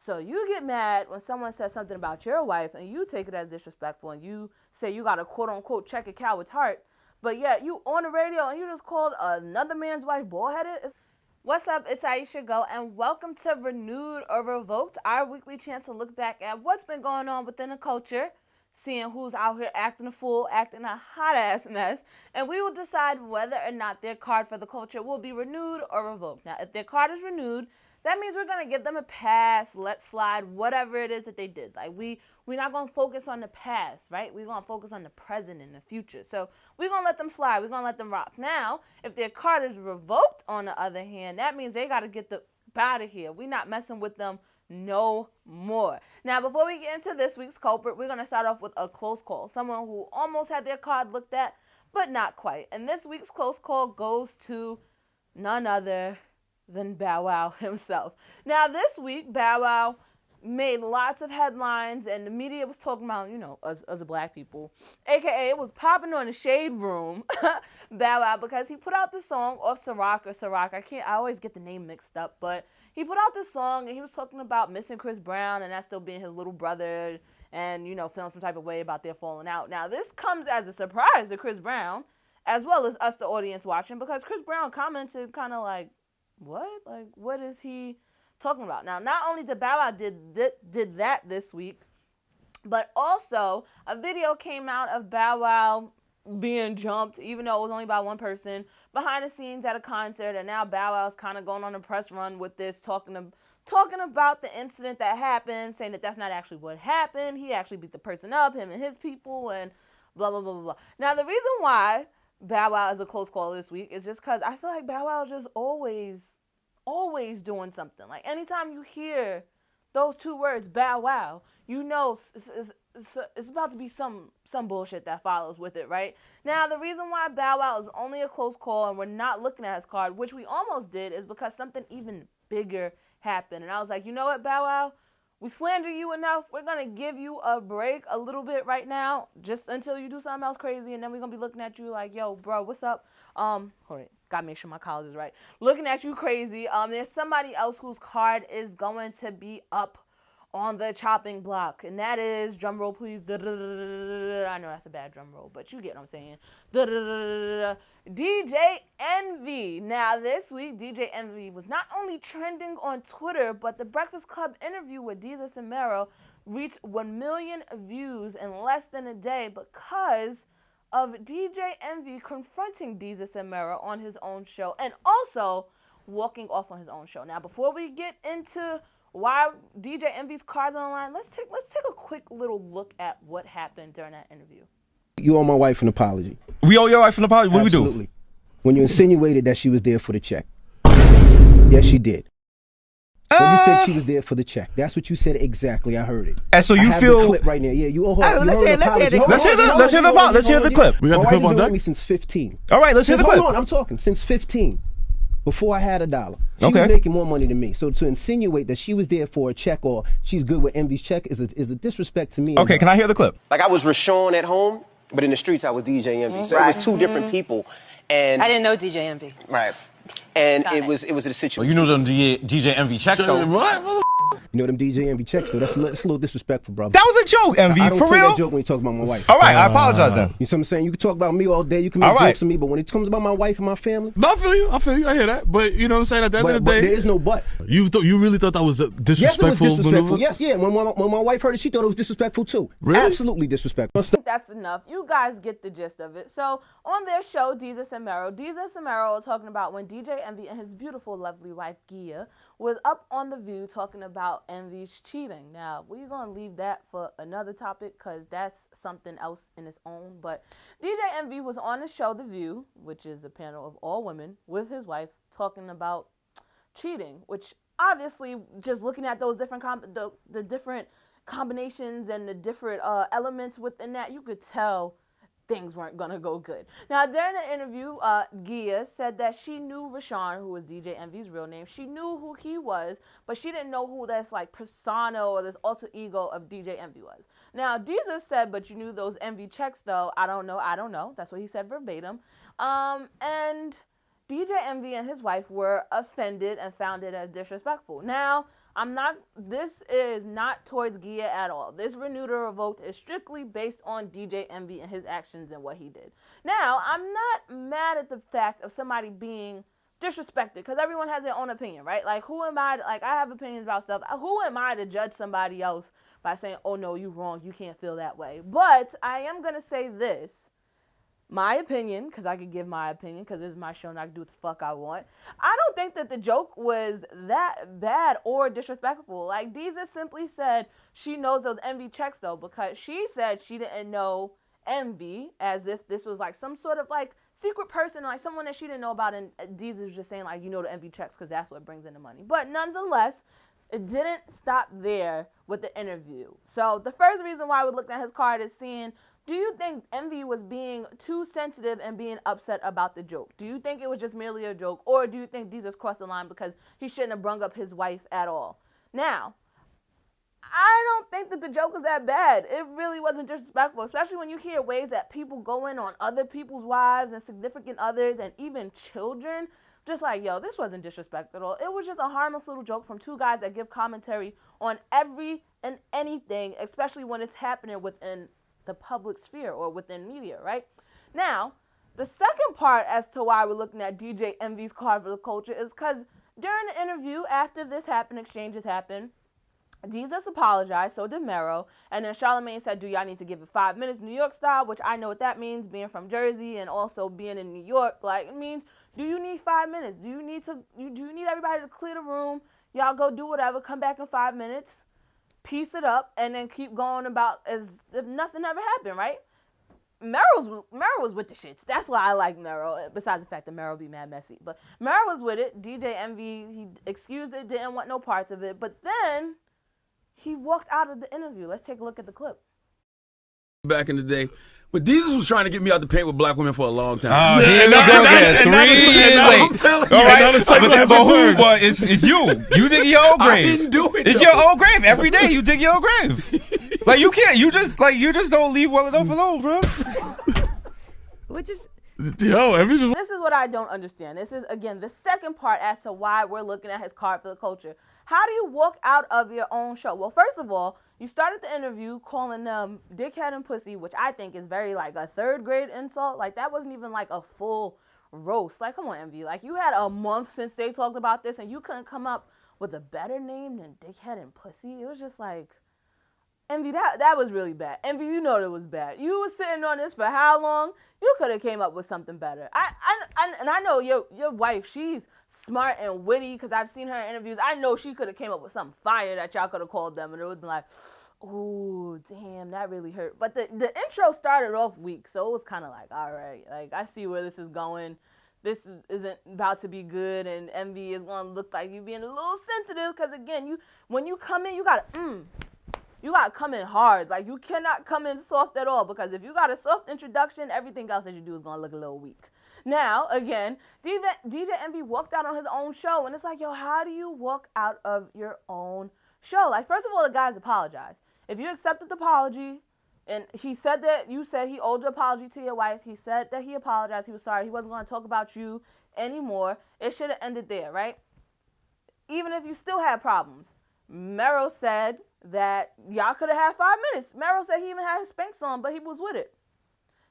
So you get mad when someone says something about your wife and you take it as disrespectful and you say you got a quote unquote check a coward's heart, but yet you on the radio and you just called another man's wife bald-headed. What's up? It's Aisha Go, and welcome to Renewed or Revoked, our weekly chance to look back at what's been going on within the culture, seeing who's out here acting a fool, acting a hot-ass mess, and we will decide whether or not their card for the culture will be renewed or revoked. Now, if their card is renewed, that means we're going to give them a pass, let slide, whatever it is that they did. Like, we're not going to focus on the past, right? We're going to focus on the present and the future. So we're going to let them slide. We're going to let them rock. Now, if their card is revoked, on the other hand, that means they got to get the out of here. We're not messing with them no more. Now, before we get into this week's culprit, we're going to start off with a close call. Someone who almost had their card looked at, but not quite. And this week's close call goes to none other than Bow Wow himself. Now, this week, Bow Wow made lots of headlines, and the media was talking about, us black people, aka it was popping on the Shade Room, Bow Wow, because he put out the song off Ciroc. I always get the name mixed up, but he put out this song, and he was talking about missing Chris Brown, and that still being his little brother, and, feeling some type of way about their falling out. Now, this comes as a surprise to Chris Brown, as well as us, the audience, watching, because Chris Brown commented kind of like, what? Like, what is he talking about? Now, not only did Bow Wow did that this week, but also a video came out of Bow Wow being jumped, even though it was only by one person, behind the scenes at a concert, and now Bow Wow's kind of going on a press run with this, talking about the incident that happened, saying that that's not actually what happened. He actually beat the person up, him and his people, and blah, blah, blah, blah, blah. Now, the reason why Bow Wow is a close call this week is just because I feel like Bow Wow is just always doing something. Like, anytime you hear those two words, Bow Wow, it's about to be some bullshit that follows with it, right? Now, the reason why Bow Wow is only a close call and we're not looking at his card, which we almost did, is because something even bigger happened. And I was like, you know what, Bow Wow? We slander you enough. We're going to give you a break a little bit right now, just until you do something else crazy, and then we're going to be looking at you like, yo, bro, what's up? Hold on. Gotta make sure my college is right. Looking at you crazy. There's somebody else whose card is going to be up on the chopping block, and that is, drum roll please, I know that's a bad drum roll, but you get what I'm saying, DJ Envy. Now, this week, DJ Envy was not only trending on Twitter, but the Breakfast Cub interview with Desus Mero reached 1 million views in less than a day because of DJ Envy confronting Desus Mero on his own show, and also walking off on his own show. Now, before we get into why DJ Envy's card's online, let's take a quick little look at what happened during that interview. You owe my wife an apology. We owe your wife an apology? What do we do? Absolutely. When you insinuated that she was there for the check. Yes, she did. When you said she was there for the check. That's what you said exactly. I heard it. And so you I feel have the clip right now. Yeah, you owe her. All right, let's hear the clip. We got the clip on deck. Me since 15. All right, let's hear the clip. Hold on, I'm talking. Since 15. Before I had $1. She Okay. was making more money than me. So to insinuate that she was there for a check or she's good with Envy's check is a disrespect to me. Okay, can I hear the clip? Like, I was Rashawn at home, but in the streets I was DJ Envy. So it was two different people. And I didn't know DJ Envy. right. And Got it it. was a situation. You know them DJ Envy checks though. What? You know them DJ Envy checks though. That's a little disrespectful, brother. That was a joke, Envy. I don't For play real? that joke when you talk about my wife. All right, I apologize then. You see what I'm saying? You can talk about me all day. You can make All right. jokes of me, but when it comes about my wife and my family, No, I feel you. I hear that. But you know what I'm saying? At the end of the but day, there is no but. you really thought that was a disrespectful Yes, it was disrespectful. maneuver? Yes, yeah. When my wife heard it, she thought it was disrespectful too. Really? Absolutely disrespectful. I think that's enough. You guys get the gist of it. So, on their show, Desus Mero was talking about when DJ Envy and his beautiful, lovely wife, Gia, was up on The View talking about Envy's cheating. Now, we're going to leave that for another topic because that's something else in its own. But DJ Envy was on the show The View, which is a panel of all women, with his wife talking about cheating, which obviously, just looking at those different the different combinations and the different elements within that, you could tell things weren't gonna go good. Now, during the interview, Gia said that she knew Rashawn, who was DJ Envy's real name. She knew who he was, but she didn't know who this like persona or this alter ego of DJ Envy was. Now, Desus said, but you knew those Envy checks though. I don't know. That's what he said verbatim. And DJ Envy and his wife were offended and found it as disrespectful. Now, This is not towards Gia at all. This Renewed or Revoked is strictly based on DJ Envy and his actions and what he did. Now, I'm not mad at the fact of somebody being disrespected, because everyone has their own opinion, right? Like, who am I? Like, I have opinions about stuff. Who am I to judge somebody else by saying, oh no, you're wrong, you can't feel that way? But I am going to say this. My opinion, because I could give my opinion, because this is my show and I can do what the fuck I want. I don't think that the joke was that bad or disrespectful. Like, Desus simply said she knows those Envy checks, though, because she said she didn't know Envy, as if this was, like, some sort of, like, secret person, like, someone that she didn't know about, and Desus was just saying, like, you know the Envy checks, because that's what brings in the money. But nonetheless, it didn't stop there with the interview. So the first reason why we looked at his card is seeing, do you think Envy was being too sensitive and being upset about the joke? Do you think it was just merely a joke? Or do you think Desus crossed the line because he shouldn't have brung up his wife at all? Now, I don't think that the joke was that bad. It really wasn't disrespectful, especially when you hear ways that people go in on other people's wives and significant others and even children. Just like, yo, this wasn't disrespectful at all. It was just a harmless little joke from two guys that give commentary on every and anything, especially when it's happening within the public sphere or within media, right? Now, the second part as to why we're looking at DJ Envy's card for the culture is because during the interview, after this happened, exchanges happened, Desus apologized, so did Mero, and then Charlamagne said, do y'all need to give it 5 minutes New York style, which I know what that means, being from Jersey and also being in New York. Like, it means, do you need 5 minutes? Do you need everybody to clear the room? Y'all go do whatever, come back in 5 minutes, piece it up, and then keep going about as if nothing ever happened, right? Mero was with the shits. That's why I like Mero, besides the fact that Mero be mad messy. But Mero was with it. DJ Envy, he excused it, didn't want no parts of it. But then he walked out of the interview. Let's take a look at the clip. Back in the day. But Desus was trying to get me out the paint with black women for a long time. Oh, here we go again. 3 years late. All right, but who? But it's you. You dig your own grave. I didn't do it. It's your own grave. Every day you dig your own grave. Like, you can't. You just don't leave well enough alone, bro. Which is... Yo, everything. This is what I don't understand. This is, again, the second part as to why we're looking at his card for the culture. How do you walk out of your own show? Well, first of all, you started the interview calling them dickhead and pussy, which I think is very, like, a third-grade insult. Like, that wasn't even, like, a full roast. Like, come on, Envy. Like, you had a month since they talked about this, and you couldn't come up with a better name than dickhead and pussy? It was just like... Envy, that was really bad. Envy, you know that was bad. You was sitting on this for how long? You could have came up with something better. I know your wife, she's smart and witty because I've seen her in interviews. I know she could have came up with something fire that y'all could have called them, and it would have been like, oh, damn, that really hurt. But the intro started off weak, so it was kind of like, all right, like, I see where this is going. This isn't about to be good, and Envy is going to look like you being a little sensitive because, again, when you come in, you got to, you got to come in hard. Like, you cannot come in soft at all, because if you got a soft introduction, everything else that you do is going to look a little weak. Now, again, DJ Envy walked out on his own show, and it's like, yo, how do you walk out of your own show? Like, first of all, the guys apologized. If you accepted the apology, and he said that you said he owed the apology to your wife, he said that he apologized, he was sorry, he wasn't going to talk about you anymore, it should have ended there, right? Even if you still had problems. Mero said that y'all could have had 5 minutes. Mero said he even had his Spanx on, but he was with it.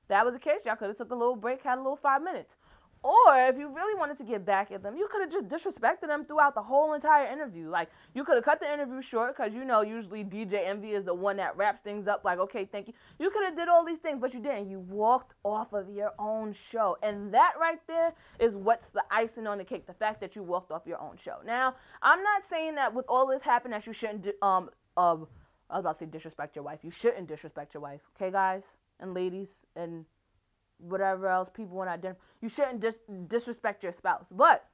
If that was the case, y'all could have took a little break, had a little 5 minutes. Or if you really wanted to get back at them, you could have just disrespected them throughout the whole entire interview. Like, you could have cut the interview short because, you know, usually DJ Envy is the one that wraps things up like, okay, thank you. You could have did all these things, but you didn't. You walked off of your own show. And that right there is what's the icing on the cake, the fact that you walked off your own show. Now, I'm not saying that with all this happening that you shouldn't, I was about to say disrespect your wife. You shouldn't disrespect your wife. Okay, guys and ladies and whatever else people want to identify. You shouldn't disrespect your spouse. But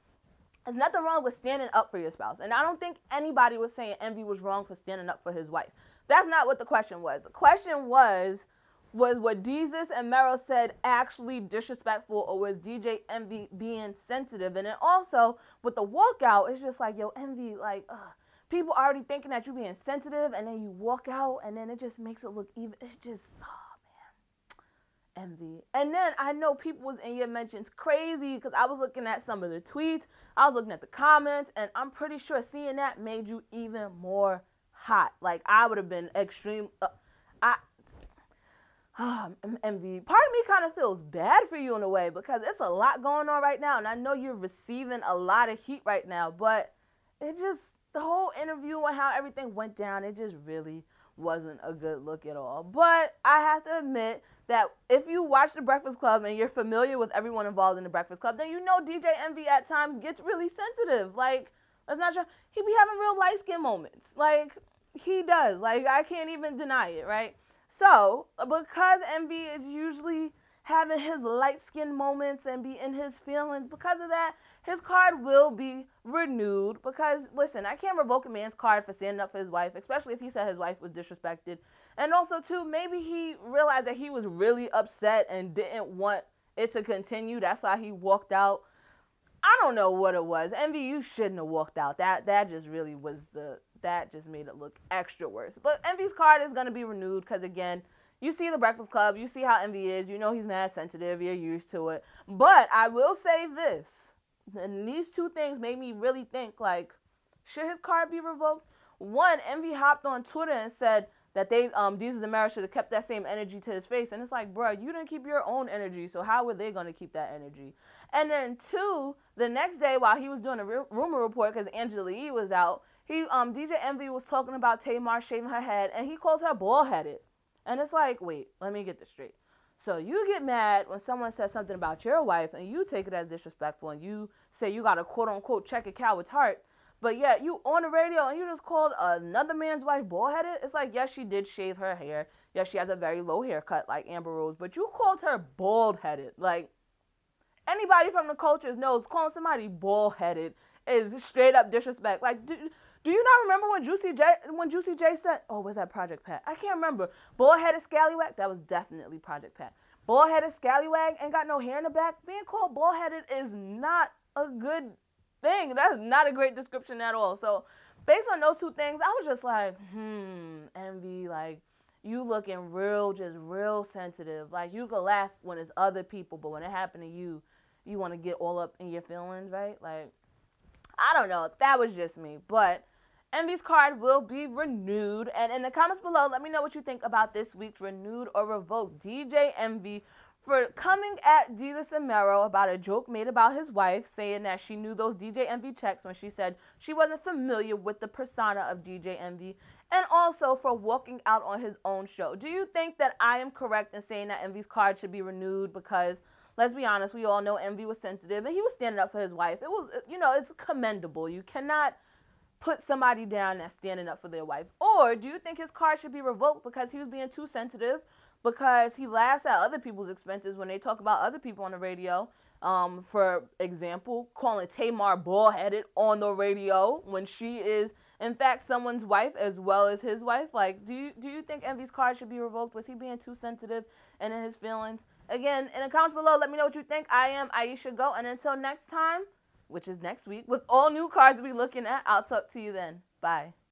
there's nothing wrong with standing up for your spouse. And I don't think anybody was saying Envy was wrong for standing up for his wife. That's not what the question was. The question was what Desus and Mero said actually disrespectful, or was DJ Envy being sensitive? And then also, with the walkout, it's just like, yo, Envy, like, people already thinking that you're being sensitive, and then you walk out, and then it just makes it look even. It's just... Envy. And then I know people was in your mentions crazy because I was looking at some of the tweets, I was looking at the comments, and I'm pretty sure seeing that made you even more hot. Like, I would have been extreme. Envy. Part of me kind of feels bad for you in a way because it's a lot going on right now, and I know you're receiving a lot of heat right now, but it just, the whole interview and how everything went down, it just really wasn't a good look at all. But I have to admit that if you watch The Breakfast Club and you're familiar with everyone involved in The Breakfast Club, then you know DJ Envy at times gets really sensitive. Like, let's not try, he be having real light skin moments. Like, he does. Like, I can't even deny it, right? So, because Envy is usually having his light skin moments and be in his feelings, because of that, his card will be renewed. Because, listen, I can't revoke a man's card for standing up for his wife, especially if he said his wife was disrespected. And also, too, maybe he realized that he was really upset and didn't want it to continue. That's why he walked out. I don't know what it was. Envy, you shouldn't have walked out. That just really was that just made it look extra worse. But Envy's card is going to be renewed because, again, you see The Breakfast Club. You see how Envy is. You know he's mad sensitive. You're used to it. But I will say this. And these two things made me really think, like, should his card be revoked? One, Envy hopped on Twitter and said that Desus Mero should have kept that same energy to his face. And it's like, bro, you didn't keep your own energy, so how were they going to keep that energy? And then two, the next day while he was doing a rumor report because Angela Yee was out, DJ Envy was talking about Tamar shaving her head, and he calls her bald-headed. And it's like, wait, let me get this straight. So you get mad when someone says something about your wife, and you take it as disrespectful, and you say you got a quote-unquote check a coward's heart, but yet you on the radio and you just called another man's wife bald-headed? It's like, yes, she did shave her hair. Yes, she has a very low haircut like Amber Rose, but you called her bald-headed. Like, anybody from the cultures knows calling somebody bald-headed is straight-up disrespect. Like, do you not remember when Juicy J said, oh, was that Project Pat? I can't remember. Bald-headed scallywag? That was definitely Project Pat. Bald-headed scallywag ain't got no hair in the back. Being called bald-headed is not a good thing. That's not a great description at all. So based on those two things, I was just like, Envy, like, you looking real sensitive. Like, you can laugh when it's other people, but when it happened to you, you want to get all up in your feelings, right? Like, I don't know. That was just me. But Envy's card will be renewed. And in the comments below, let me know what you think about this week's renewed or revoked DJ Envy for coming at Desus Mero about a joke made about his wife, saying that she knew those DJ Envy checks when she said she wasn't familiar with the persona of DJ Envy, and also for walking out on his own show. Do you think that I am correct in saying that Envy's card should be renewed? Because, let's be honest, we all know Envy was sensitive, and he was standing up for his wife. It was, it's commendable. You cannot put somebody down that's standing up for their wives. Or do you think his card should be revoked because he was being too sensitive, because he laughs at other people's expenses when they talk about other people on the radio? For example, calling Tamar bald-headed on the radio when she is, in fact, someone's wife as well as his wife. Like, do you think Envy's card should be revoked? Was he being too sensitive and in his feelings? Again, in the comments below, let me know what you think. I am Aisha Go, and until next time, which is next week, with all new cards we'll be looking at, I'll talk to you then. Bye.